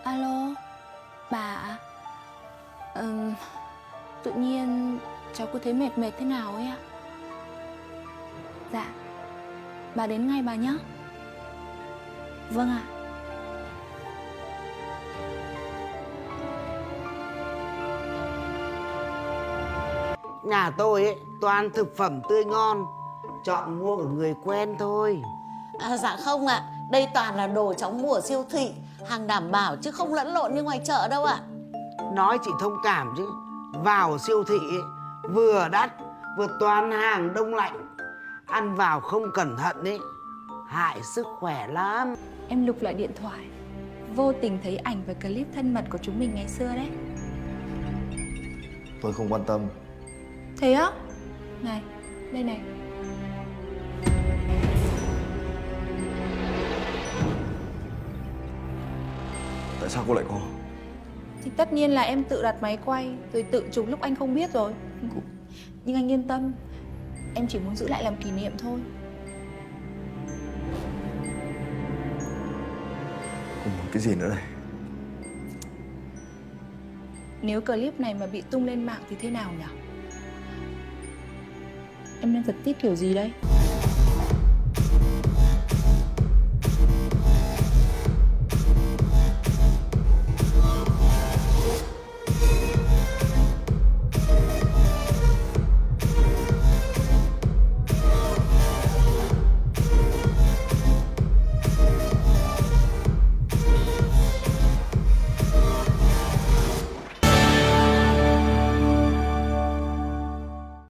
Alo, bà ạ. Tự nhiên cháu cứ thấy mệt mệt thế nào ấy ạ. Dạ, bà đến ngay bà nhé. Vâng ạ. Nhà tôi ấy toàn thực phẩm tươi ngon, chọn mua của người quen thôi. Dạ không ạ. Đây toàn là đồ cháu mua ở siêu thị, hàng đảm bảo chứ không lẫn lộn như ngoài chợ đâu ạ. Nói chị thông cảm chứ, vào siêu thị ấy, vừa đắt vừa toàn hàng đông lạnh, ăn vào không cẩn thận ấy hại sức khỏe lắm. Em lục lại điện thoại, vô tình thấy ảnh và clip thân mật của chúng mình ngày xưa đấy. Tôi không quan tâm. Thế á? Này, đây này. Tại sao cô lại có? Thì tất nhiên là em tự đặt máy quay rồi tự chụp lúc anh không biết rồi. Nhưng anh yên tâm, em chỉ muốn giữ lại làm kỷ niệm thôi. Cô muốn cái gì nữa đây? Nếu clip này mà bị tung lên mạng thì thế nào nhỉ? Em đang giật tít kiểu gì đây?